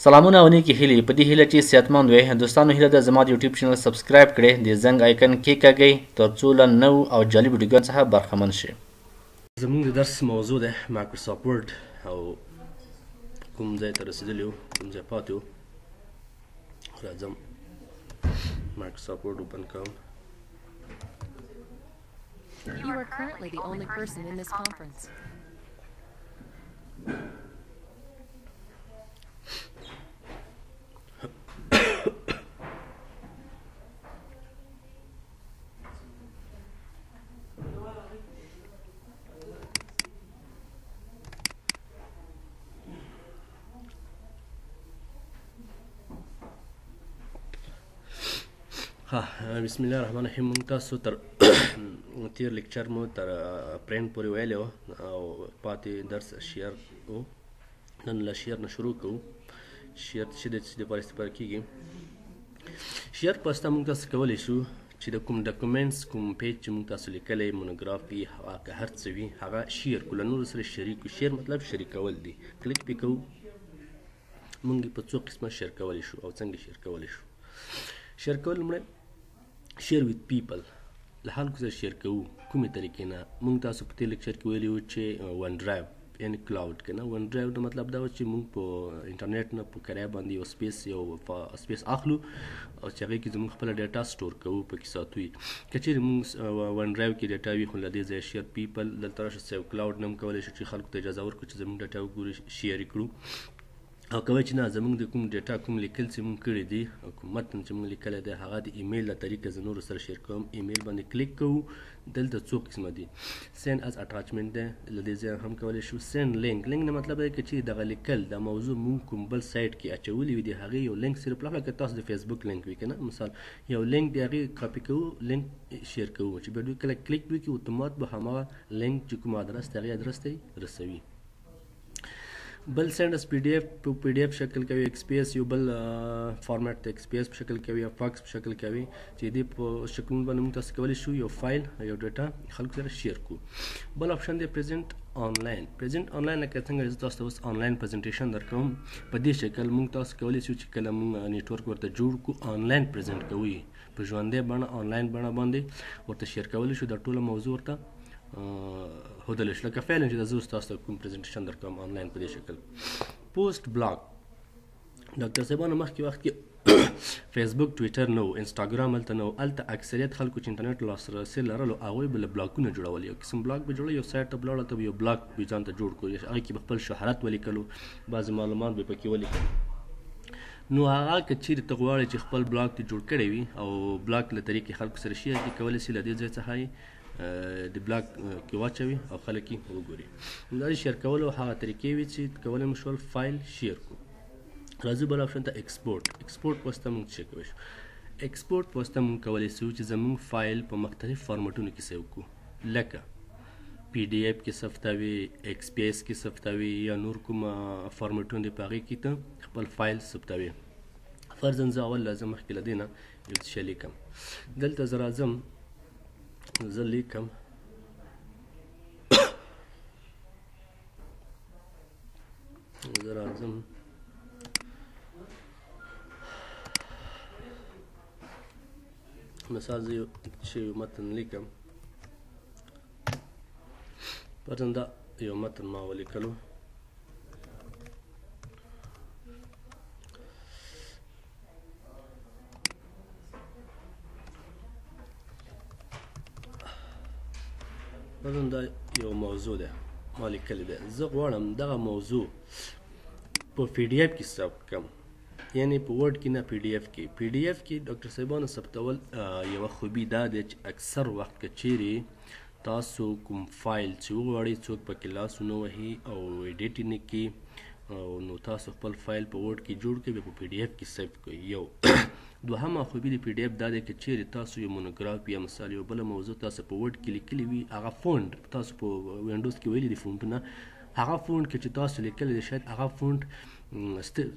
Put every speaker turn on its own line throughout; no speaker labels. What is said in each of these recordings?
سلامونه او نیکی هیلې په دې هیله چې صحتمند وئ. دوستانو هیله ده زما د یوټیوب چینل سبسکرایب کړئ، د زنګ آیکن کېکاږئ ترڅو له نوو او جالب ویډیوګانو څخه برخمن شئ.
زموږ د درس موضوع ده مایکروسافټ ورډ او کوم ځای ته رسېدلي یو، کوم ځای پاتې وو. راځم مایکروسافټ ورډ اوپن کوم.
You are currently the only person in this conference.
بسم الله الرحمن الرحیم. موږ تاسو تر تیر لیکچر مو تر پرینټ پورې ویلی و او پاتې درس شیر و. نن له شیر نه شروع کوو. شیر څه دی، څه دپاره استفاده کېږي؟ شیر په واسطه موږ تاسو کولی شو چې د کوم ډاکومنټس کوم پیج چې موږ تاسو لیکلی مونوګراف وي، هغه که هر څه وي هغه شیر کړو، له نورو سره شریک کړو. شیر مطلب شریکول دی. کلیک پې کوو، موږ په څو قسمه شیر کولی شو او څنګه شیر کولی شو. شیر کول لومړی شیر ویت پیپل، له خلکو سره شیر کوو. کومې طریقې نه؟ موږ تاسو په تېر لیکچر کې ویلي وو چې ون ډرایو یعنې کلاوډ که نه، ون ډرایو د مطلب دا و چې موږ په انټرنیټ نه په کرایه باندې یو سپیس اخلو او چې هغې کې زموږ خپله ډیټا سټور کوو، پکې ساتو یې. که چیرې موږ ون ډرایو کې ډیټا وي، خو له دې ځایه شیر پیپل دلته راشه سیو کلاوډ نه هم کولی شو چې خلکو ته اجازه ورکړو چې زموږ ډیټا وګوري، شیر یې کړو. او کوی چې نه، زموږ د کوم ډیټا کوم لیکل چې موږ کړي دي او کوم متن چې موږ لیکلی دی هغه د ایمیل له طریقه زه نورو سره شیر کوم. ایمیل باندې کلیک کوو، دلته څو قسمه دي. سینډ از اټاچمنټ دی، له دې ځایه هم کولی شو. سینډ لینک، لینک نه مطلب دی که چې دغه لیکل دا موضوع موږ کوم بل سایټ کې اچولی وي د هغې یو لینک صرف لکه تاسو د فیسبوک لینک وي که نه، مثال یو لینک د هغې کاپي کوو، لینک شیر کوو چې بیا دوی کله کلیک وکړي اتومات به هماغه لینک چې کوم ادرس دی هغې ادرس ته یې رسوي. بل سینډ اس پی ډي ایف په پی ډي ایف شکل کوي، ایکس پی ایس یو بل فارمیټ ته ایکس پی ایس په شکل کوي یا فاکس په شکل کوي چې دې په شکلونو باندې موږ تاسو کولی شو یو فایل یو ډیټا خلکو سره شیر کړو. بل اپشن دی پریزنټ آنلاین. پریزنټ آنلاین لکه څنګه زه تاسو ته اوس آنلاین پریزنټیشن درکوم، په دې شکل موږ تاسو کولی شو چې کله موږ نیټورک ورته جوړ کړو آنلاین پریزنټ کوو، په ژوندۍ بڼه آنلاین بڼه باندې ورته شیر کولی شو. دا ټوله موضوع ورته ښودلی شو، لکه فعلا چې زه اوس تاسو ته کوم پریزنټیشن درکوم آنلاین په دې شکل. پوسټ بلاګ، ډاکټر صاحبانو مخکې وخت کې فیسبوک ټویټر نه و، انسټاګرام هلته نه و. هلته اکثریت خلکو چې انټرنیټ لاسرسي لرلو هغوی به له بلاګونه جوړول، یو قسم بلاګ به جوړوي، یو سایټ ته به لاړل ته به یو بلاګ به ځان ته جوړ کړو، هغې کې به خپل شهرت ولیکلو، بعضې معلومات به پکې ولیکلو. نو هغه که چیرې ته غواړې چې خپل بلاګ دې جوړ کړی وي او بلاګ له طریقې خلکو سره شیر دې کولی شي، له دې ځای څخه یې د بلاګ کې واچوي او خلک یې وګوري. دا د شیر کولو هغه طریقې وي چې کولی مو شول فایل شیر کړو. راځو بل اپشن ته ایکسپورټ. ایکسپورټ په واسطه موږ څه کولی شو؟ ایکسپورټ په واسطه موږ کولی شو چې زموږ فایل په مختلف فارمټونو کې سیو کړو، لکه پی ډي ایف کې ثبتوي، ایکس پی ایس کې ثبتوي یا نور کوم فارمټونه دي په هغې کې ته خپل فایل ثبتوي. فرضاً زه اول لازم مخکې له دې نه یو څه شی لیکم. دلته زه راځم، زه لیکم زه راځم مثال زه یو متن لیکم، فرضاً دا یو متن ما ولیکلو. فرضاً دا یو موضوع دی ما لیکلی دی، زه غواړم دغه موضوع په پی ډي ایف کې ثبت کړم، یعنې په ورډ کې نه، پی ډي ایف کې. پی ډي ایف کې ډاکټر صاحبانو ثبتول یوه خوبي دا دی چې اکثر وخت که چیرې تاسو کوم فایل چې وغواړئ څوک پکې لاس ونه وهي او ایډیټ یې نه کړي، نو تاسو خپل فایل په ورډ کې جوړ کړئ، بیا په پی ډي ایف کې سیف کړئ. یو دوهمه خوبي د پی ډي ایف دا دی که چیرې تاسو یو مونوګراف یا مثال یو بله موضوع تاسو په ورډ کې لیکلي وي، هغه فونټ تاسو په وینډوز کې ویلي دي فونټونه، هغه فونټ که چې تاسو لیکلی دی شاید هغه فونټ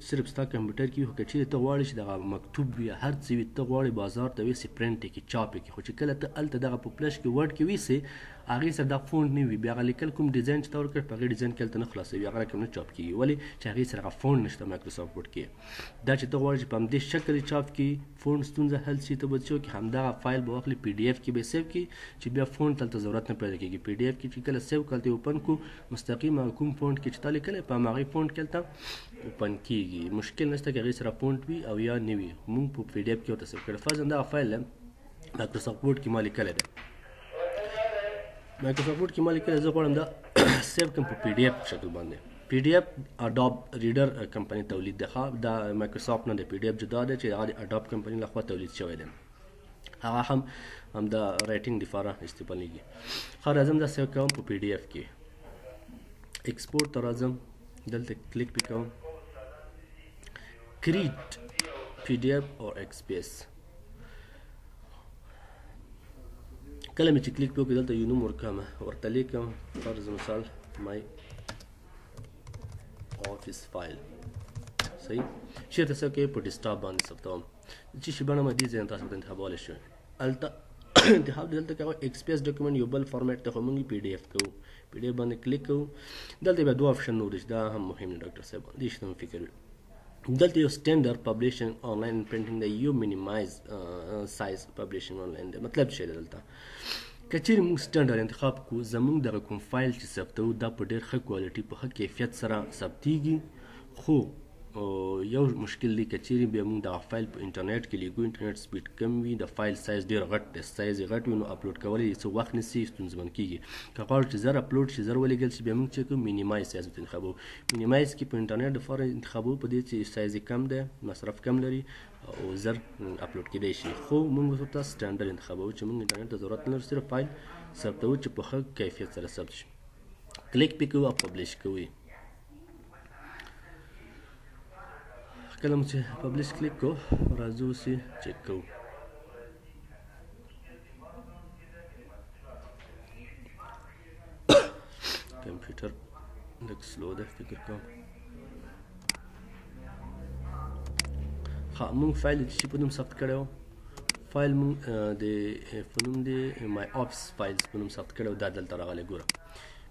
صرف ستا کمپیوټر کې وي، خو که چیرې ته غواړې چې دغه مکتوب وي هر څه وي، ته غواړې بازار ته ویسې پرنټ یې کړي، چاپ یې کړي، خو چې کله ته هلته دغه په فلش کې ورډ کې ویسې هغې سره دا فونټ نه وي، بیا هغه لیکل کوم ډیزاین چې تا ورکړ په هغې ډیزاین کې هلته نه خلاصوي، هغه رقم نه چاپ کېږي. ولې چې هغې سره هغه فونټ نشته مایکروسافټ ورډ کې. دا چې ته غواړې چې په همدې شکل یې چاپ کړي، فونټ ستونزه حل شي، ته به څه وکړې همدغه فایل به واخلې پی ډي اف کې به یې سیو کړي چې بیا فونټ هلته ضرورت نه پیدا کېږي. پی ډي اف کې چې کله سیو کړه هلته یې اوپن کړو مستقیم هغه کوم فونټ کې چې تا لیکلی په هماغې فونټ کې هلته اوپن کېږي. مشکل نشته که هغې سره فونټ وي او یا نه وي، مونږ په پی ډي اف کې ورته سیو کړی. فرضاً دغه فایل مایکروسافټ ورډ کې ما لیکلی دی، مایکروسافټ ورډ کې ما لیکلی زه غواړم دا سیو کړم په پی ډي اف شکل باندې. پی ډي اف اډوب ریډر کمپنۍ تولید دی، دا مایکروسافټ نه دی. پی ډي اف جدا دی چې هغه د اډوب کمپنۍ لخوا تولید شوی دی، هغه هم د رایټینګ دپاره استعمالیږي. ښه راځم دا سیو کوم په پی ډي اف کې، ایکسپورټ ته راځم، دلته کلیک پې کوم، کریټ پی ډي اف اور ایکسپیس. کله مې چې کلیک پې وکړې دلته یو نوم ورکوم، ورته لیکم فرض مثال مای آفیس فایل. صحیح چېرته څه کوي؟ په ډیسکټاپ باندې ثبتوم. چې شي بڼه مې دې ځای نه تاسو ته انتخابولی شئ. هلته انتخاب دلته کوه ایکسپیس ډاکومنټ یو بل فارمیټ ته خو موږ پی ډي اف کوو، پی ډي اف باندې کلیک کوو. دلته بیا دوه آپشن نور دي چې دا هم مهم دی ډاکټر صاحب، دې شي ته مو فکر وي. دلته یو سټینډرډ پبلیشنګ آنلاین پرنټینګ دی، یو مینیمایز سایز پبلیشنګ آنلاین دی. مطلب څه دی دلته؟ که چیرې موږ سټینډرډ انتخاب کړو، زموږ دغه کوم فایل چې ثبتوو دا په ډېر ښه کوالټي په ښه کیفیت سره ثبتېږي، خو یو مشکل دی که چیرې بیا موږ دغه فایل په انټرنیټ کې لیږو، انټرنیټ سپیډ کم وي، د فایل سایز ډېر غټ دی، سایز یې غټ وي، نو اپلوډ کولی یې څه وخت نیسي، ستونزمن کېږي. که غواړو چې زر اپلوډ شي، زر ولېږل شي، بیا موږ چې کوو مینیمایز سایز ورته انتخابوو. مینیمایز کې په انټرنیټ دپاره انتخابوو په دې چې سایز یې کم دی، مصرف کم لري او زر اپلوډ کېدی شي. خو موږ ورته سټینډرډ انتخابوو چې موږ انټرنیټ ته ضرورت نه لرو، صرف فایل ثبتوو چې په ښه کیفیت سره ثبت شي. کلیک پې کوو او پبلیش کوو. کله مو چې پبلیش کلیک کوو راځو اوس یې چک کوو. کمپیوټر لږ سلو ده فکر کوم. ښه مونږ فایل چې په نوم ثبت کړی و، فایل مونږ د په نوم د مای آفیس فایلز په نوم ثبت کړی و، دا دلته راغلی ګوره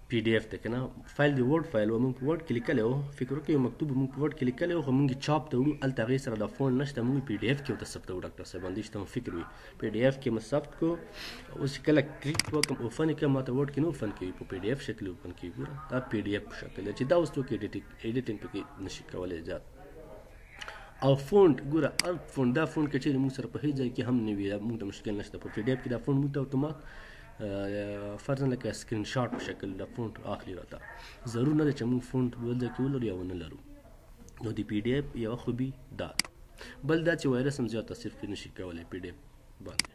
پی ډي اف دی که نه. فایل د ورډ فایل و، موږ په ورډ کې لیکلی و، فکر وکړئ یو مکتوب موږ په ورډ کې لیکلی و، خو موږ یې چاپ ته وړو، هلته هغې سره دا فونټ نشته، موږ پی ډي اف کې ورته ثبتوو ډاکټر صاحب، همدې شي ته مو فکر وي. پی ډي اف کې مو ثبت کړو، اوس چې کله کلیک وکړم اوپن یې کړم، ماته ورډ کې نه اوپن کوي، په پی ډي اف شکل اوپن کوي. ګوره دا پی ډي اف په شکل دی چې دا اوس څوک ایډیټینګ پکې نشي کولی زیات. او فونټ ګوره هر فونټ، دا فونټ که چېرې موږ سره په هېڅ ځای کې هم نه وي، موږ ته مشکل نشته. په پی ډي اف کې دا فونټ موږ ته اتومات فرضاً لکه سکرین شاټ په شکل د فونټ اخلي راته. ضرور نه دی چې موږ فونټ بل ځای کې ولرو یا ونه لرو. نو د پی ډي اف یوه خوبي دا بل دا چې وایرس هم زیات تاثیر پرې نشي کولی پی ډي اف باندې.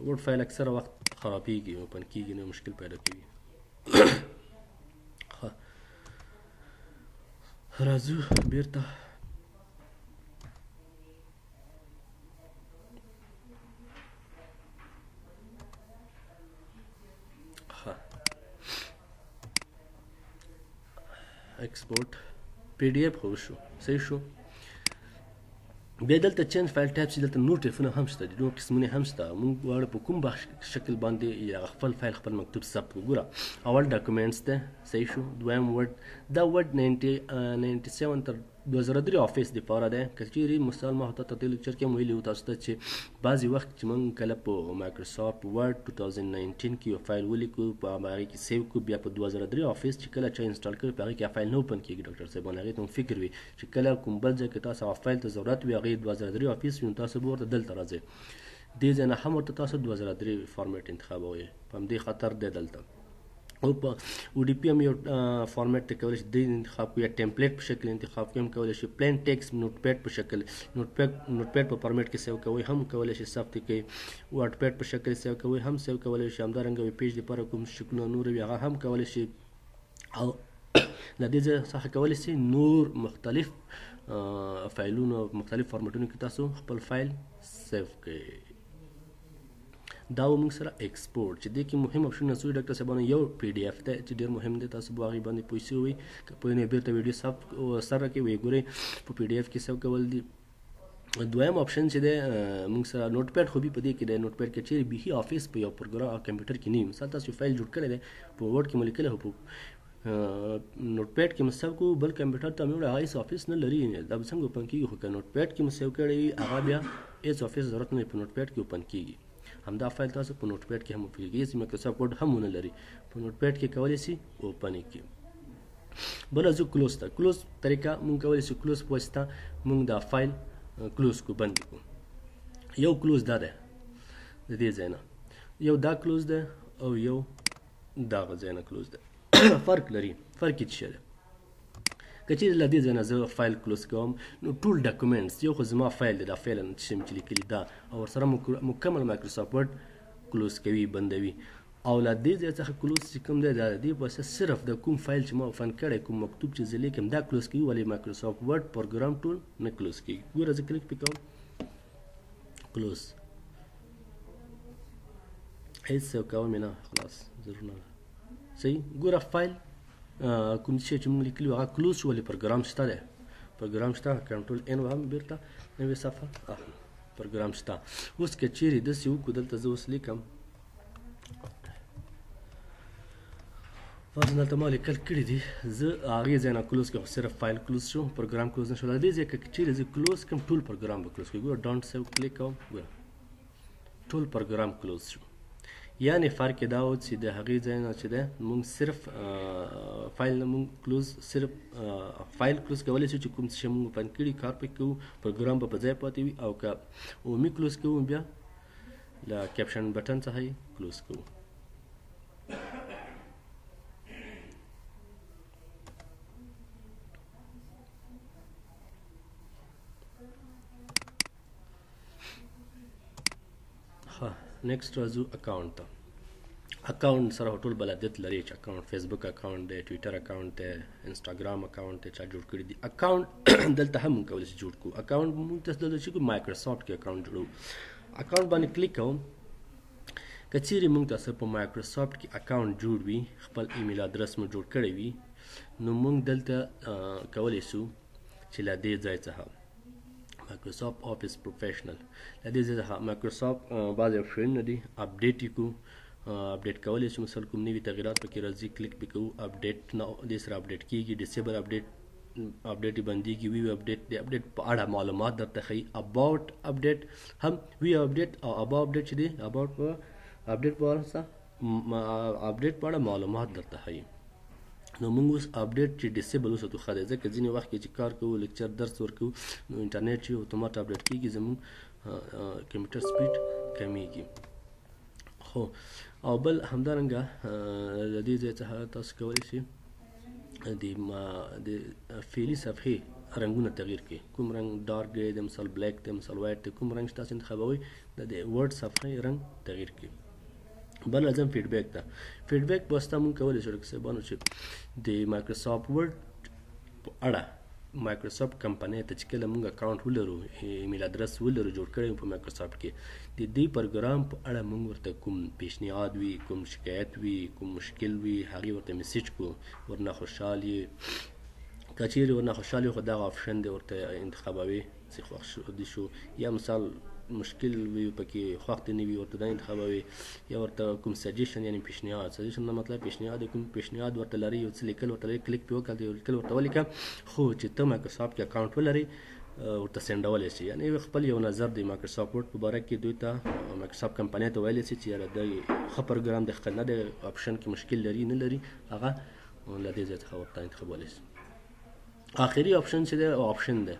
ورډ فایل اکثره وخت خرابېږي، اوپن کېږي، نو مشکل پیدا کوي. ښه راځو بېرته ایکسپورټ پی ډي اف خو شو، صحیح شو. بیا دلته چینج فایل ټایپ چې دلته نور ټایپونه هم شته دي، نور قسمونه هم شته. موږ غواړو په کوم شکل باندې یا خپل فایل خپل مکتوب ثبت کړو. ګوره اول ډاکومنټس دی، صحیح شو. دویم ورډ، دا ورډ 97 تر 2003 آفیس دپاره دی. که چیرې مثال ما ته دې لیکچر کې هم ویلي وو تاسو ته چې بعضې وخت چې موږ کله په مایکروسافټ ورډ 2019 کې یو فایل ولیکو، په هغې کې سیو کړو، بیا په 2003 آفیس چې کله چا انسټال کړي په هغې کې فایل نه اوپن کېږي ډاکټر صاحبان. هغې ته مو فکر وي چې کله کوم بل ځای کې تاسو هغه فایل ته ضرورت وي، هغې 2003 آفیس وي، نو تاسو به ورته دلته راځئ. دې ځای نه هم ورته تاسو 2003 فارمیټ انتخابوئ، په همدې خطر دی دلته. او په او ډي پي هم یو فارمیټ ته کولی شي دې انتخاب کړو، یا ټمپلیټ په شکل انتخاب کړئ هم کولی شي. پلین ټیکس نوټ پیډ په شکل نوټ پیډ په فارمیټ کې سیو کوئ هم کولی شي، ثبت یې کوئ. ورډ پیډ په شکل سیو کوئ هم سیو کولی شي. همدارنګه ویب پیج لپاره کوم شکلونه نور وي هغه هم کولی شي. او له دې ځای څخه کولی شي نور مختلف فایلونه مختلف فارمیټونو کې تاسو خپل فایل سیو کړئ. دا و موږ سره ایکسپورټ چې دې کې مهم اپشنونه څو ډاکټر صاحبانو. یو پی ډي اف دی چې ډېر مهم دی، تاسو به هغې باندې پوه شوئ. که پوه نه یې بېرته ویډیو سره کې ویې ګورئ. په پی ډي اف کې سیو کول دي، دویم اپشن چې دی موږ سره نوټ پیډ خو به په دې کې دی نوټ پیډ کې چیرې بیخي آفیس په یو پروګرام کمپیوټر کې نه وي مثال تاسو فایل جوړ کړی دی په ورډ کې مو لیکلی هو په نوټ پیډ کې مو سیو کوو بل کمپیوټر ته مو وړی هغه هېڅ آفیس نه لري دا به څنګه اوپن کېږي خو که نوټ پیډ کې مو سیو کړی وي هغه بیا هېڅ آفیس ضرورت نه وي په نوټ پیډ کې اوپن کېږي همدا فایل تاسو په نوټ پیډ کې هم اوپن کېږي هېڅ مایکروسافټ ورډ هم ونه لري په نوټ پیډ کې کولی شي اوپن یې کړي بله ځو کلوز ته کلوز طریقه مونږ کولی شو کلوز په واسطه مونږ دا فایل کلوز کو بند کو یو کلوز دا ده د دې ځای نه یو دا کلوز ده او یو دغه ځای نه کلوز ده فرق لري فرق یې څه ده که چیرې له دې ځای نه زه فایل کلوز کوم نو ټول ډاکومنټس یو خو زما فایل دی دا فایل چې مې لیکلي دا او ورسره مکمل مایکروسافټ ورډ کلوز کوي بندوي او له دې ځای څخه کلوز چې کوم دی دا د دې په واسطه صرف د کوم فایل چې ما اوپن کړی کوم مکتوب چې زه لیکم دا کلوز کوي ولې مایکروسافټ ورډ پروګرام ټول نه کلوز کېږي ګوره زه کلیک پې کوم کلوز هېڅ څه کوم یې نه خلاص ضرور نه صحیح ګوره فایل کوم شی چې موږ لیکلي هغه کلوز شو ولې پروګرام شته دی پروګرام شته کنټرول ان وهم بیرته نوې صفحه پروګرام شته اوس که چیرې داسې وکړو دلته زه اوس لیکم فرض دلته ما لیکل کړي دي زه هغې ځای نه کلوز کړم صرف فایل کلوز شو پروګرام کلوز نه شو له دې ځای که چیرې زه کلوز کړم ټول پروګرام به کلوز کړي ګوره ډانټ سیو کلیک کوم ګوره ټول پروګرام کلوز شو یعنې فرق یې دا و چې د هغې ځای نه چې دی مونږ صرف فایل نه مونږ کلوز صرف فایل کلوز کولی شو چې کوم څه شی مونږ اوپن کړي کار پکې کوو پروګرام به په ځای پاتې وي او که عمومي کلوز کوو بیا له کیپشن بټن څخه یې کلوز کوو نیکسټ راځو اکاونټ ته اکاونټ سره ټول بلدیت لري چې اکاونټ فیسبوک اکاونټ دی ټویټر اکاونټ دی انسټاګرام اکاونټ دی چا جوړ کړي دي اکاونټ دلته هم موږ کولی شو جوړ کړو اکاونټ موږ ته دلته چې مایکروسافټ کې اکاونټ جوړو اکاونټ باندې کلیک کوم که چیرې موږ تاسو په مایکروسافټ کې اکاونټ جوړ وي خپل ایمیل ادرس مو جوړ کړی وي نو موږ دلته کولی شو چې له دې ځای څخه مایکروسافټ آفیس پروفیشنل له دې ځای څخه مایکروسافټ بعضې اپشنونه دي اپډیټ یې کړو اپډیټ کولی شو مثلا کوم نوي تغیرات پکې راځي کلیک پې کوو اپډیټ نه دې سره اپډیټ کېږي ډسیبل اپډیټ یې بندېږي وي اپډیټ د اپډیټ په اړه معلومات درته ښیي اباوټ اپډیټ هم وي اپډیټ او ابا اپډیټ چې دی اباوټ په اپډیټ په اپډیټ په اړه معلومات درته ښیي نو موږ اوس اپډیټ چې ډسیبل وساتو ښه دی ځکه ځینې وخت کې چې کار کوو لیکچر درس ورکوو نو انټرنیټ چې اتومات اپډیټ کېږي زموږ کمپیوټر سپیډ کمیږي خو او بل همدارنګه د دې ځای څخه تاسو کولی شئ د فعلي صفحې رنګونه تغییر کړئ کوم رنګ ډارک دی د مثال بلیک دی مثال وایټ دی کوم رنګ چې تاسو انتخابوئ د ورډ صفحې رنګ تغییر کړئ بل راځم فیډبیک ته فیډبیک په واسطه موږ کولی شو لکه صاحبانو چې د مایکروسافټ ورډ په اړه مایکروسافټ کمپنۍ ته چې کله موږ اکاونټ ولرو ایمیل ادرس ولرو جوړ کړی په مایکروسافټ کې د دې پروګرام په اړه موږ ورته کوم پیشنهاد وي کوم شکایت وي کوم مشکل وي هغې ورته میسیج کړو ورنه خوشحال یې که چیرې ورنه خوشحال یې خو دغه آپشن دی ورته انتخابوي چې خوښ دي شو یا مثال مشکل وي پکې خوښ دې نه وي ورته دا انتخابوي یا ورته کوم سجیشن یعنی پیشنهاد سجیشن نه مطلب پیشنهاد کوم پیشنهاد ورته لري یو څه لیکل ورته لري کلیک پې وکړه یو لیکل ورته ولیکه خو چې ته مایکروسافټ کې اکاونټ ولري ورته سینډولی شي یعنې خپل یو نظر د مایکروسافټ ورډ په باره کې دوی ته مایکروسافټ کمپنۍ ته ویلی شي چې یاره دی ښه پروګرام دی ښه نه دی آپشن کې مشکل لري نه لري هغه له دې ځای څخه ورته انتخابولی شي آخري آپشن چې دی آپشن دی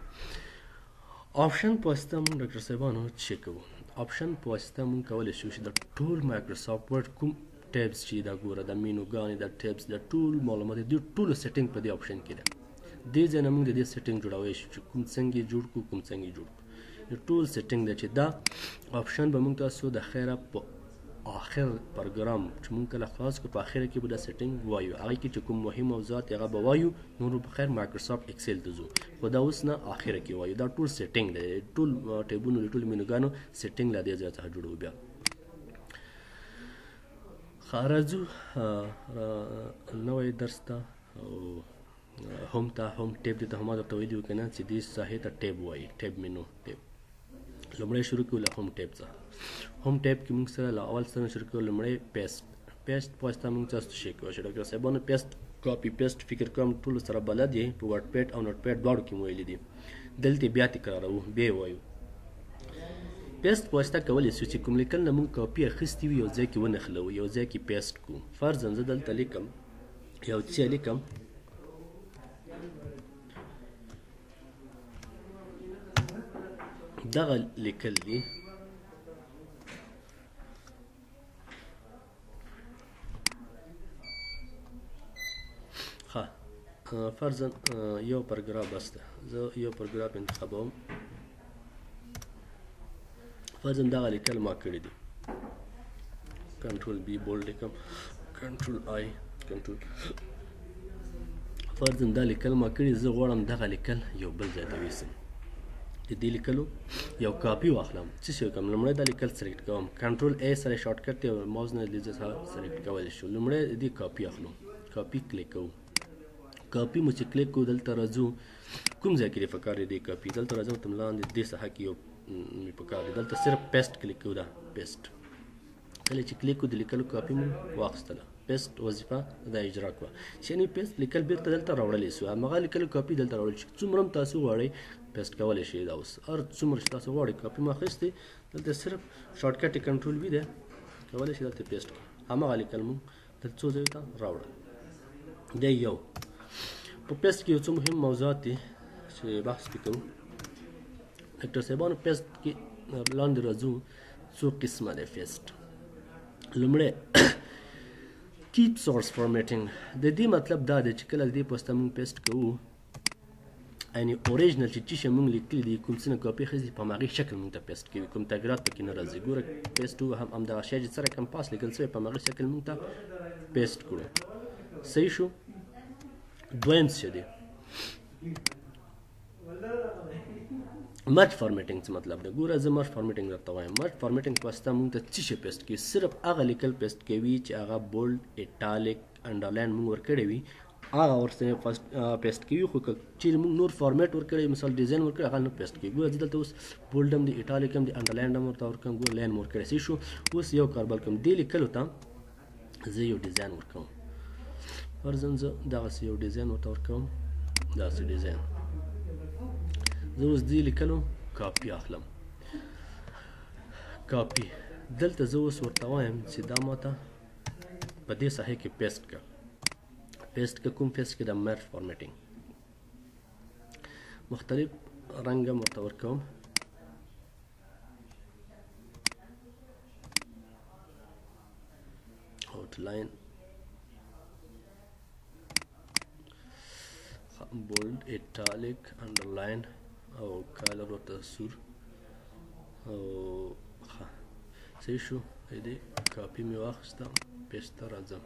آپشن په واسطه موږ ډاکټر صاحبانو څه کوو آپشن په واسطه موږ کولی شو چې د ټول مایکروسافټ ورډ کوم ټیبس چې دا ګوره د مینوګانې د ټیبس د ټول معلومات د ټولو سیټینګ په دې آپشن کې ده دې ځای نه موږ د دې سیټینګ جوړولی شو چې کوم څنګه یې جوړ کړو کوم څنګه یې جوړ کړو ټول سیټینګ ده چې دا آپشن به موږ تاسو د خیره په آخر پروګرام چې موږ کله خلاص کړو په آخره کې به دا سیټینګ وایو هغې کې چې کوم مهم موضوعات هغه به وایو نور په خیر مایکروسافټ اکسل ته ځو خو دا اوس نه آخره کې وایو دا ټول سیټینګ دی ټول ټیبونو د ټول مینوګانو سیټینګ له دې ځای څخه جوړو بیا ښه راځو نوی درس ته او هوم ته هوم ټیب دې ته هم ما درته ویلي وو که نه چې دې ساحې ته ټیب وایي ټیب مینو ټیب لومړی شروع کوو له هوم ټیب څخه هوم ټیب کې موږ سره له اول سره شروع کوو لومړی پیسټ په واسطه موږ تاسو ته شي کوو چې ډاکټر صاحبانو پیسټ کاپي پیسټ فکر کوم ټولو سره بلد یې په ورډ پیډ او نوټ پیډ دواړو کې مو ویلي دي دلته بیا تکراروو بیا وایو پیسټ په واسطه کولی شو چې کوم لیکل نه موږ کاپي اخیستي وي یو ځای کې ونښلوو یو ځای کې پیسټ کړو فرضاً زه دلته لیکم یو څه لیکم دغه لیکل دي ښه فرضاً یو پاراګراف بس ده زه یو پاراګراف انتخابوم فرضاً دغه لیکل ما کړي دي کنټرول بی بولډ لیکم کنټرول آی کنټرول فرضاً دا لیکل ما کړي زه غواړم دغه لیکل یو بل ځای ته ویسم د دې لیکلو یو کاپي واخلم څه شی وکړم لومړی دا لیکل سلیکټ کوم کنټرول ای سره شارټ کټ دی ماوس نه لیزر سره سلیکټ کولی شو لومړی د دې کاپي اخلو کاپي کلیک کوو کاپي مو چې کلیک کوو دلته راځو کوم ځای کې دی پکار دی کاپي دلته راځم تم لاندې دې ساحه کې یو پکار دی دلته صرف پیسټ کلیک کوو دا پیسټ کله چې کلیک کوو د لیکلو کاپي مو واخیستله پیسټ وظیفه دا اجرا کړه چې یعنې پیسټ لیکل بیرته دلته راوړلی سو هماغه لیکلو کاپي دلته راوړل شي څومره هم تاسو غواړئ پیسټ کولی شئ دا اوس هر څومره چې تاسو غواړئ کاپي مو اخیستې دلته صرف شارټ کټ کنټرول وي دی کولی شئ دلته پیسټ کړئ هماغه لیکل مو دلته څو ځایو ته راوړل دی یو په پیسټ کې یو څه مهم موضوعات دي چې بحث پرې کوو ډاکټر صاحبانو پیسټ کې لاندې راځو څو قسمه دی پیسټ لومړی کیپ سورس فارمیټینګ د دې مطلب دا دی چې کله د دې په واسطه موږ پیسټ کوو یعنې اوریجنل چې شی موږ لیکلي دي کوم څه نه کاپي اخیستي په هماغې شکل موږ ته پیسټ کوي کوم تغیرات پکې نه راځي ګوره پیسټ هم همدغه شی چې سره کمپاس لیکل شوی په هماغې شکل موږ ته پیسټ کړو صحیح شو دویم څه دی مرج فارمیټینګ څه مطلب دی ګوره زه مرج فارمیټینګ درته وایم مرج فارمیټینګ په واسطه موږ ته څه شی پیسټ کوي صرف هغه لیکل پیسټ کوي چې هغه بولډ ایټالیک انډرلاین موږ ورکړی وي هغه ورسره پیسټ کوي خو که چیرې موږ نور فارمیټ ورکړی مثال ډیزاین ورکړی هغه نه پیسټ کوي ګوره زه دلته اوس بولډ هم دی ایټالیک هم دی انډرلاین هم ورته ورکوم ګوره لاین مو ورکړی صحیح شو اوس یو کار بل کوم دې لیکلو ته زه یو ډیزاین ورکوم فرضاً زه دغسې یو ډیزاین ورته ورکوم داسې ډیزاین زه اوس دې لیکلو کاپي اخلم کاپي دلته زه اوس ورته وایم چې دا ماته په دې ساحې کې پیسټ کړه پیسټ که کوم پیسټ کې د مرج فارمیټینګ مختلف رنګ هم ورته ورکوم آوټلاین بولډ ایټالیک انډرلاین او کالر ورته سور او صحیح شو دې کاپي مې واخیسته پیسټ ته راځم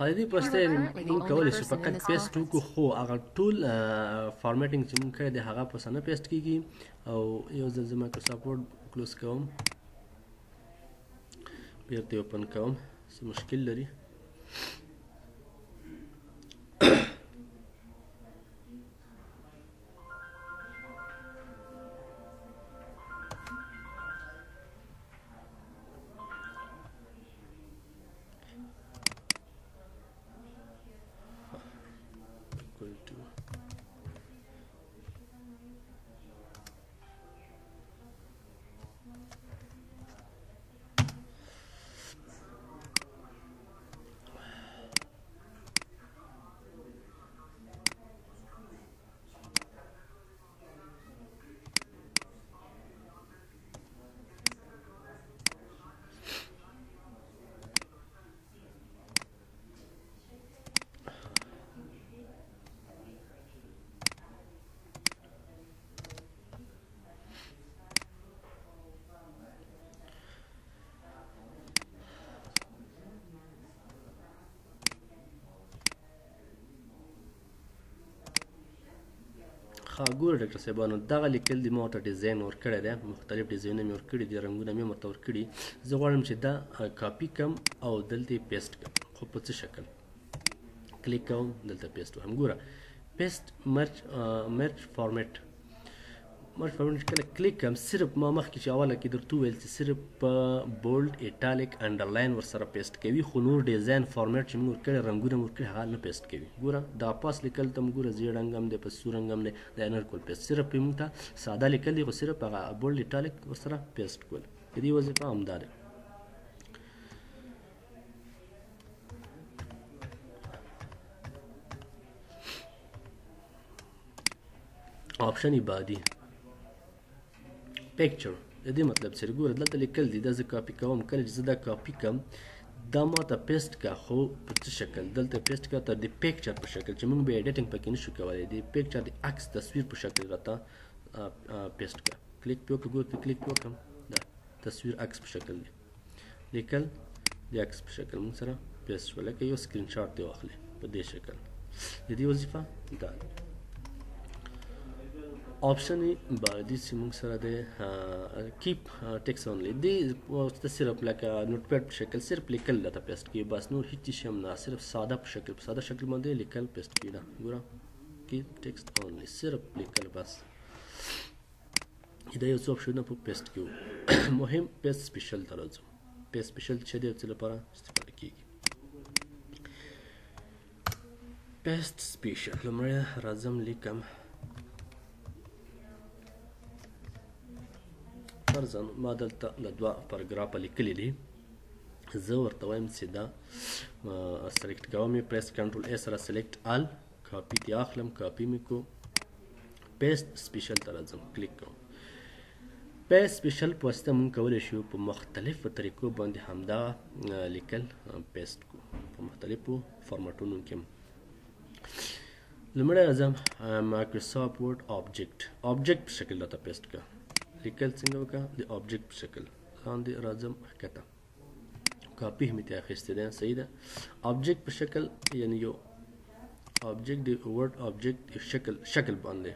خالدي پوسټ موږ کولی شو فقط پیسټ وکړو خو هغه ټول فارمیټینګ چې موږ کړی دی هغه په نه پیسټ کیږي او یو ځل زه مایکروسافټ ورډ کلوز کوم بیرته یې اوپن کوم څه مشکل لري ښه ګوره ډاکټر صاحبانو دغه لیکل دي ما ورته ډیزاین ورکړی دی مختلف ډیزاینونه مې ورکړي دي رنګونه مې ورته ورکړي زه غواړم چې دا کاپي کړم او دلته یې پیسټ کړم خو په څه شکل کلیک کوم دلته پیسټ وهم ګوره پیسټ مرج فارمیټ کله کلیک کوم صرف ما مخکې چې اوله کې درته وویل چې صرف په بولډ ایټالیک انډرلاین ورسره پیسټ کوي خو نور ډیزاین فارمیټ چې موږ ورکړی رنګونه مو ورکړي هغه نه پیسټ کوي ګوره دا پاس لیکل ته موږ ګوره زیړ رنګ هم دی په سور رنګ هم دی دا نه ورکول پیسټ صرف پې موږ ته ساده لیکل دي خو صرف هغه بولډ ایټالیک ورسره پیسټ کول د دې وظیفه همدا ده آپشن بعدي پکچر د دې مطلب سره ګوره دلته لیکل دي دا زه کاپي کوم کله چې زه دا کاپي کوم دا ما ته پیسټ کا خو په څه شکل دلته پیسټ کا تر د پکچر په شکل چې موږ به ایډیټینګ پکې نشو کولی د پکچر د عکس تصویر په شکل راته پیسټ کا کلیک په وکړه ګوره کلیک وکړم دا تصویر عکس په شکل دی لیکل د عکس په شکل موږ سره پیسټ شو لکه یو سکرین شاټ دی واخلئ په دې شکل د دې وظیفه دا آپشن بعدی چې موږ سره د کیپ ټیکس اونلی دی صرف لکه نوټ پیډ په شکل صرف لیکل راته پیسټ کیږي بس نور هیڅ شی هم نه صرف ساده په شکل په ساده شکل باندې لیکل پیسټ کیږي دا ګوره کیپ ټیکس اونلی صرف لیکل بس دا یو څه آپشنونه په پیسټ کیو مهم پیسټ سپیشل ته راځو پیسټ سپیشل چې د څه لپاره استفاده کیږي پیسټ سپیشل لمړی راځم لیکم فرضاً ما دلته د دوه پاراګرافه لیکلي دي زه ورته وایم چې دا سلیکټ کوم یې پریس کنټرول ا سره سلیکټ آل کاپي دې اخلم کاپي مې کو پیسټ سپیشل ته راځم کلیک کوم پیسټ سپیشل په واسطه موږ کولی شو په مختلفو طریقو باندې همدا لیکل پیسټ کو په مختلفو فارمټونو کې لومړی راځم مایکروسافټ ورډ آبجیکټ په شکل راته پیسټ کړه لیکل څنګه وکړه د آبجیکټ په شکل لاندې راځم ښکته کاپي مې ترې اخیستی دی صحیح ده آبجیکټ په شکل یعنی یو آبجیکټ د ورډ آبجیکټ یو شکل باندې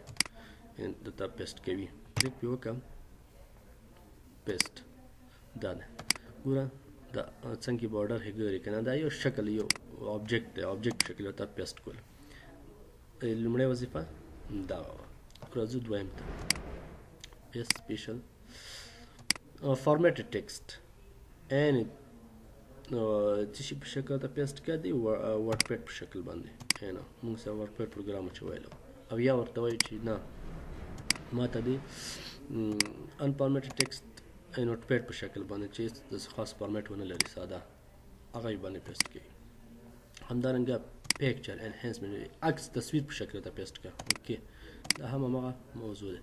دته پیسټ کوي کلیک پې وکړم پیسټ دا ده ګوره دا څنګه بارډر ښکاري که نه دا یو شکل یو آبجیکټ دی آبجیکټ په شکل ورته پیسټ کول لومړۍ وظیفه دا راځو دویم ته special formatted text and چې شي په شکل ته پیسټ کړه دی ورډ پیډ په شکل باندې نه موږ سره ورډ پیډ پروګرام چویلو او یا ورته وایي چې نه ما ته دی انفارمیټډ ټیکسټ نوټ پیډ په شکل باندې چې د خاص فارمیټ ونه لري ساده هغه یې باندې پیسټ کړي همدارنګه پکچر انهانسمنټ عکس تصویر په شکل ته پیسټ کړه اوکې دا هم هغه موضوع ده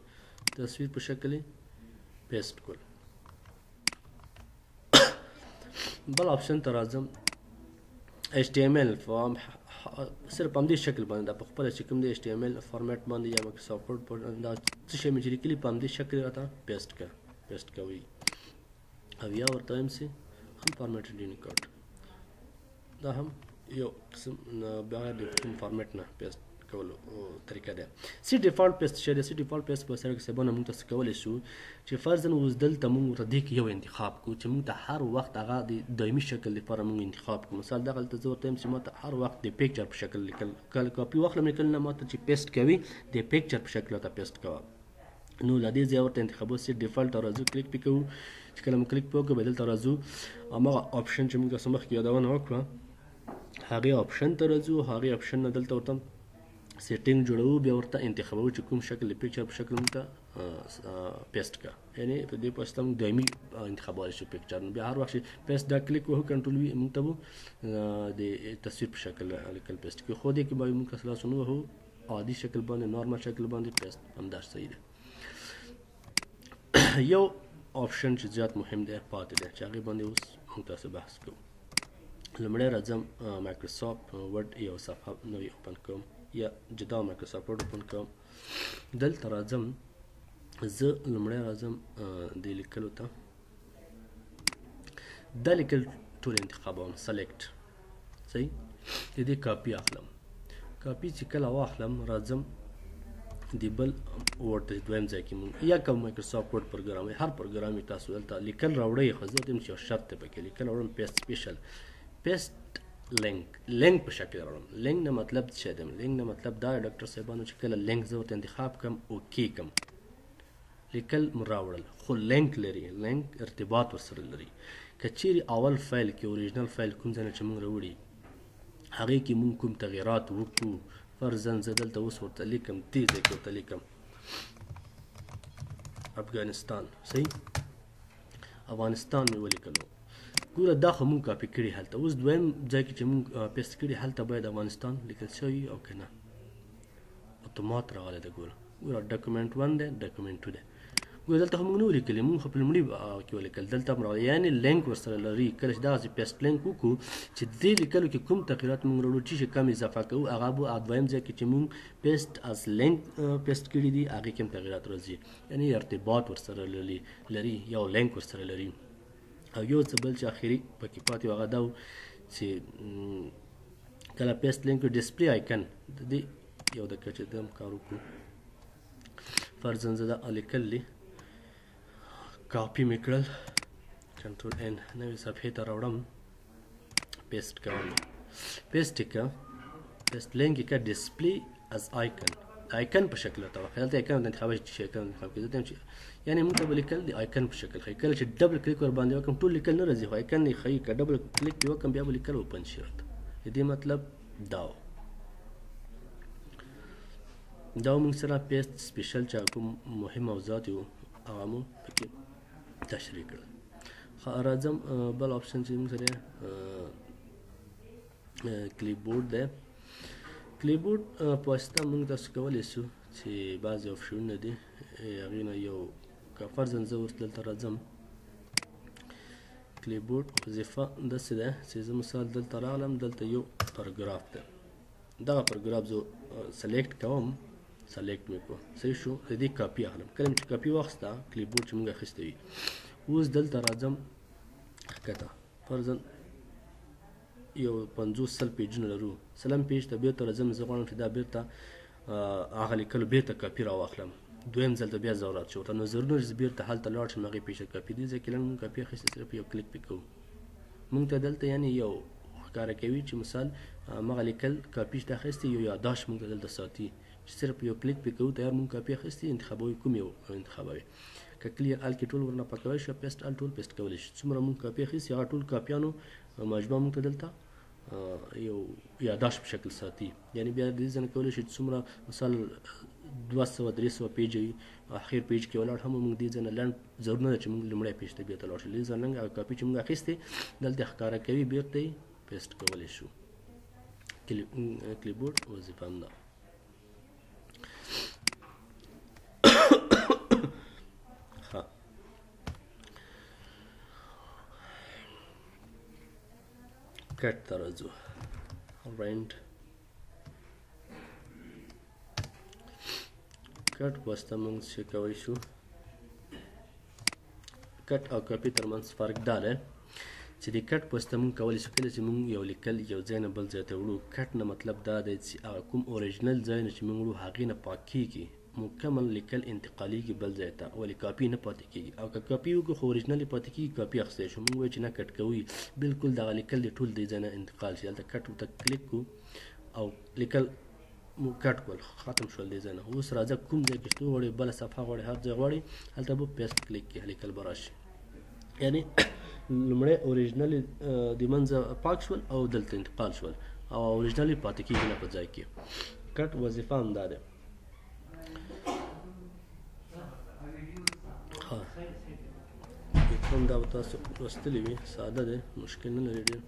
تصویر په شکل پیسټ کول بل آپشن ته راځم HTML فارم صرف هم دې شکل باندې دا په خپله چې کوم د HTML فارمیټ باندې یا مایکروسافټ ورډ دا څه شی مې چې لیکلي په همدې شکل راته پیسټ کوي او یا ورته وایم چې انفارمیټډ یونیکوډ دا هم یو قسم بغیر د کوم فارمیټ نه پیسټ کولو طریقه ده سی ډیفالت پیسټ شه سی ډیفالت پیسټ په سره کې سبا موږ تاسو کولای شو چې فرضاً اوس دلته موږ ورته دې کې یو انتخاب کو چې موږ ته هر وخت هغه د دایمي شکل لپاره موږ انتخاب کو مثال دغه ته زه ورته چې ما ته هر وخت د پکچر په شکل لیکل کله کاپي واخلم لیکل نه ما ته چې پیسټ کوي د پکچر په شکل ته پیسټ کوه نو لدې ځای ورته انتخابو سی ډیفالت راځو کلیک پکو چې کله موږ کلیک وکړو بدل ته راځو هغه آپشن چې موږ تاسو مخکې یادونه وکړه هغه آپشن ته راځو هغه آپشن نه دلته ورته سیټینګ جوړو بیا ورته انتخابو چې کوم شکل پکچر په شکل موږ ته پیسټ کا یعنی په دې پوسټ موږ دایمي انتخابولی شو پکچر بیا هر وخت پیسټ دا کلیک وکړو کنټرول وی موږ ته د تصویر په شکل لیکل پیسټ کې خو دې کې به موږ خلاص نو هو عادي شکل باندې نارمل شکل باندې پیسټ همدا صحیح ده یو آپشن چې زیات مهم دی پاتې دی چې هغې باندې اوس موږ تاسو بحث کوو لومړی راځم مایکروسافټ ورډ یو صفحه نوی اوپن کوم یا جدا مایکروسافټ ورډ اوپن کوم دلته راځم زه لومړی راځم د لیکلو ته دا لیکل ټول انتخابوم سلیکټ صحیح د دې کاپي اخلم کاپي چې کله واخلم راځم د بل ورډ ته دویم ځای کې مونږ یا کوم مایکروسافټ ورډ پروګرام هر پروګرام تاسو دلته لیکل راوړئ خو زه یم چې یو شرط دی پکې لیکل راوړم پیسټ سپیشل پیسټ لینک په شکل راوړم لینک نه مطلب څه دی لینک نه مطلب دا ډاکټر صاحبانو چې کله لینک زه ورته انتخاب کم اوکې کم لیکل مو راوړل خو لینک لري لینک ارتباط ورسره لري که چیرې اول فایل کې اوریجنل فایل کوم ځای نه چې مونږ راوړي هغې کې مونږ کوم تغییرات وکړو فرضاً زه دلته اوس ورته لیکم دې ځای کې ورته لیکم افغانستان صحیح افغانستان مې ولیکلو ګوره دا خو مونږ کاپي کړي هلته اوس دویم ځای کې چې مونږ پیسټ کړي هلته باید افغانستان لیکل شوی او که نه اتومات راغلی ده ګوره ډاکومنټ 1 دی ډاکومنټ 2 دی ګوره دلته خو مونږ نه ولیکلي مونږ خو په لومړي کې ولیکل دلته هم راغلی یعنې لینک ورسره لري کله چې دغسې پیسټ لینک وکړو چې دې لیکلو کې کوم تغییرات مونږ راوړو چې کم اضافه کوو هغه به دویم ځای کې چې مونږ پیسټ از لینک پیسټ کړي دي هغې کې هم تغییرات راځي یعنې ارتباط ورسره لري یو لینک ورسره لري او یو څه بل چې اخري پکې پاتې هغه دا چې کله پیسټ لینک ډسپلی آیکن د دې یو دقیقه چې دم کار وکړو فرضاً زه دا لیکل دي کاپي مې کړل کنټرول ان نوې صفحې ته راوړم پیسټ کوم پیسټ یې کړه پیسټ لینک یې کړه ډسپلی از آیکن په شکل ته واخلئ دلته آیکن انتخاب چې آیکن انتخاب کړئ دلته چې یعنې موږ ته به لیکل د آیکن په شکل ښایي کله چې ډبل کلیک ور باندې وکړم ټول لیکل نه راځي خو آیکن یې ښایي که ډبل کلیک پرې وکړم بیا به لیکل اوپن شي راته د دې مطلب دا و دا موږ سره پیسټ سپیشل چې کوم مهم موضوعات وو هغه مو پکې تشریح کړل راځم بل آپشن چې موږ سره کلیپبورډ دی کلیپبورډ په واسطه موږ تاسو کولی شو چې بعضې آپشنونه دي هغې نه یو که فرضاً زه اوس دلته راځم کلیپبورډ وظیفه داسې ده چې زه مثال دلته راغلم دلته یو پاراګراف ده دغه پاراګراف زه سلیکټ کوم سلیکټ مې کړو صحیح شو د دې کاپي اخلم کله مې چې کاپي واخیسته کلیپبورډ چې موږ اخیستی وي اوس دلته راځم ښکته فرضاً یو 50 پیجونه لرو سلم پیج ته بیرته راځم زه غواړم چې دا بیرته هغه لیکلو بیرته کاپي راواخلم دویم ځل ته بیا ضرورت شو ورته نو ضروري نه چې بیرته هلته لاړ شم هغې پیج ته کاپي دې ځای کې لنډ مونږ کاپي اخیستې صرف یو کلیک پرې کوو مونږ ته دلته یعنې یو ښکاره کوي چې مثال همغه لیکل کاپي چې اخیستې یو یادداشت مونږ ته دلته ساتي چې صرف یو کلیک پرې کوو تیار مونږ کاپي اخیستې انتخابوي کوم یو انتخابوي که کلیر ال کې ټول ورنه پاکولی شو پیسټ ال ټول پیسټ کولی شو څومره مونږ کاپي اخیستې هغه ټول کاپیانو مجموعه مونږ ته دلته یو یادداشت په شکل ساتي یعنې بیا د دې ځای نه کولی شي چې څومره مثال 200-300 پیج وي اخر پیج کې ولاړ هم موږ دې ځای نه لنډ ضرور نه ده چې موږ لومړی پیج ته بېرته لاړ شو دې ځای لنډ هغه کاپي چې موږ اخیستې دلته ښکاره کوي بېرته یې پیسټ کولی شو کلیپبورډ وظیفه هم ده کټ ته راځو رینډ کټ واسطه موږ څه کولی شو کټ او کاپي ترمنځ فرق دا دی چې د کټ په واسطه موږ کولی شو کله چې موږ یو لیکل یو ځای نه بل ځای ته وړو کټ نه مطلب دا دی چې هغه کوم اوریجنل ځای نه چې موږ وړو هغې نه پاکېږي مکمل لیکل انتقالیږي بل ځای ته ولې کاپي نه پاتې کېږي او که کاپي وکړو خو اوریجنل یې پاتې کېږي کاپي اخیستی شو موږ وایو چې نه کټ کوي بلکل دغه لیکل دی ټول دې ځای نه انتقال شي هلته کټ ورته کلیک کړو او لیکل مو کټ کړل ختم شول دې ځای نه اوس راځه کوم ځای کې چې ته غواړې بله صفحه غواړې هر ځای غواړې هلته به پیسټ کلیک کړي لیکل به راشي یعنې لومړی اوریجنل د منځه پاک شول او دلته انتقال شول او اوریجنل یې پاتې کېږي نه په ځای کې کټ وظیفه هم دا دی هم دا به تاسو لوستلي وي ساده دی مشکل نه لري ډېر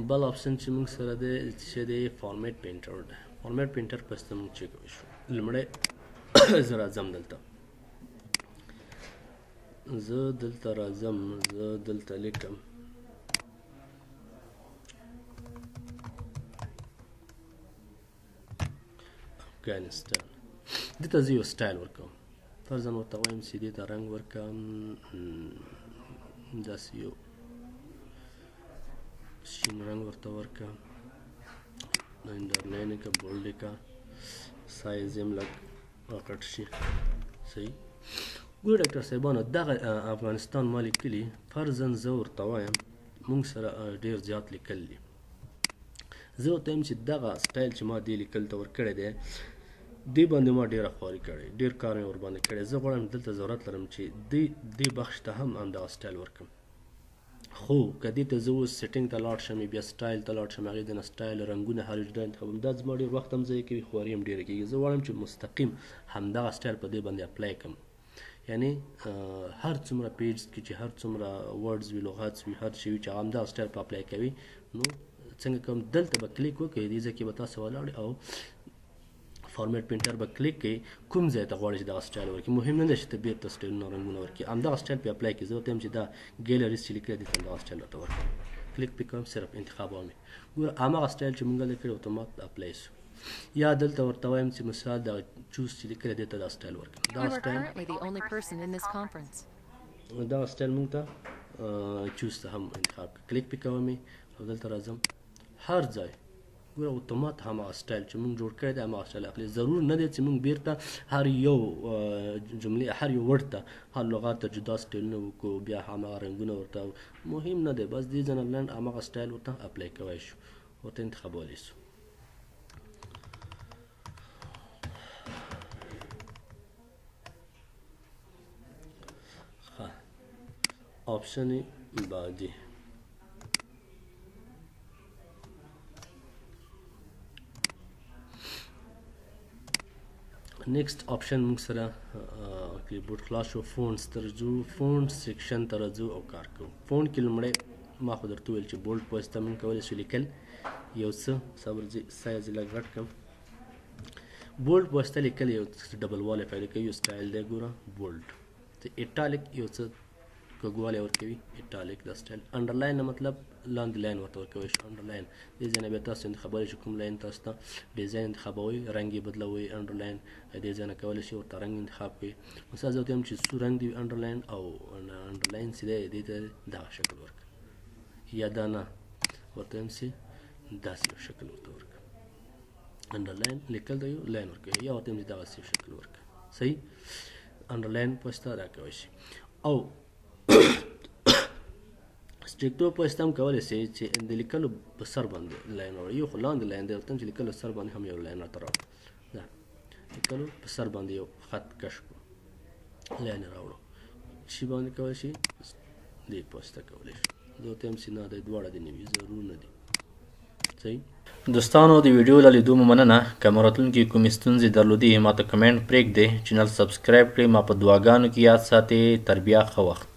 بل آپشن چې موږ سره دی چې دی فارمیټ پینټر دی فارمیټ پینټر په واسطه موږ چیک وشو لومړی زه راځم دلته زه دلته لیکم افغانستان دې ته زه یو سټایل ورکوم فرضاً ورته وایم چې دې ته رنګ ورکړم داسې یو شین رنګ ورته ورکړه انډرلاین یې کړه بولډ یې کړه سایز یې هم لږ راکټ شي. صحیح. ګوره ډاکټر صاحبانو دغه افغانستان ما لیکلي فرضاً زه ورته وایم موږ سره ډېر زیات لیکل دي. زه ورته وایم چې دغه سټایل چې ما دې لیکل ته ورکړی دی دې باندې ما ډېره خواري کړې، ډېر کار مې ورباندې کړی. زه غواړم دلته ضرورت لرم چې دې بخش ته هم همدغه سټایل ورکړم. خو که دې ته زه اوس سیټینګ ته لاړ شم بیا سټایل ته لاړ شم هغې د نه سټایل رنګونه هر ډول انتخابوم دا زما ډېر وخت هم ضایع کوي، خواري هم ډېره کېږي. زه غواړم چې مستقیم همدغه سټایل په دې باندې اپلای کړم. یعنی هر څومره پیجز کې چې هر څومره ورډز وي لغات وي هر شی وي چې هغه همدغه سټایل په اپلای کوي نو څنګه کوم دلته به کلیک وکړئ دې ځای کې به تاسو ولاړئ او فارمیټ پینټر به کلیک کړئ کوم ځای ته غواړئ چې دغه سټایل ورکړي. مهم نه ده چې ته بېرته سټایلونه رنګونه ورکړي، همدغه سټایل پې اپلای کړئ. زه ورته وایم چې دا ګیلریز چې لیکلی دی همدغه سټایل راته ورکړئ. کلیک پې کوم صرف انتخابوم یې ګوره همغه سټایل چې موږ هلته کړی اتومات اپلای سو. یا دلته ورته وایم چې مثال دغه چوز چې لیکلی دی ته دا سټایل ورکړم. دغه سټایل موږ ته چوز ته هم انتخاب کړه. کلیک پې کوم یې او دلته راځم هر ځای ګوره اتومات همغه سټایل چې موږ جوړ کړی دی همغه سټایل اخلي. ضرور نه دی چې موږ بیرته هر یو جملې هر یو ورډ ته هر لغات ته جدا سټایلونه وکړو بیا همغه رنګونه ورته مهم نه دی. بس دې ځای نه لنډ همغه سټایل ورته اپلای کولی شو ورته انتخابولی سو. آپشن بعدی نیکسٹ آپشن موږ سره کیبورډ خلاص شو. فونټس ته ځو، فونټ سیکشن ته راځو او کار کوو. فونټ کې لومړی ما خو درته وویل چې بولډ په واسطه موږ کولی شو لیکل یو څه صبر سایز یې لږ غټ کړم. بولډ په واسطه لیکل یو ډبل والی پیدا کوي. یو سټایل دی ګوره بولډ. ایټالیک یو څه کږوالی ورکوي ایټالیک دا سټایل. انډرلاین نه مطلب لاندې لاین ورته ورکوی شو انډرلاین. دې ځای نه بیا تاسو انتخابولی شو کوم لاین تاسو ته ډیزاین انتخابوئ رنګ یې بدلوئ انډرلاین دې ځای نه کولی شي ورته رنګ انتخاب کړئ. مثال زه ورته وایم چې سور رنګ دی انډرلاین او انډرلاین چې دی دې ته دغه شکل ورکړه یا دا نه ورته وایم چې داسې یو شکل ورته ورکړه. انډرلاین لیکل ته یو لاین ورکوي یا ورته وایم چې دغسې یو شکل ورکړه. صحیح. انډرلاین په واسطه دا کولی شي او سټریکټو په واسطه هم کولی شئ چې د لیکلو په سر باندې لاین راوړئ. یو خو لاندې لاین دی ورته چې لیکلو سر باندې هم یو لاین راته راوړو. دا لیکلو په سر باندې یو خط کش کړو لاین یې راوړو. شي باندې کولی شي دې په واسطه کولی شو. زه ورته وایم چې نه دی دواړه دې نه وي ضرور نه دي. صحیح.
دوستانو د ویډیو له لیدو مو مننه. که مو راتلونکي کومې ستونزې درلودې ما ته کمنټ پرېږدئ. چینل سبسکرایب کړئ. ما په دعاګانو کې یاد ساتئ. تر بیا ښه وخت.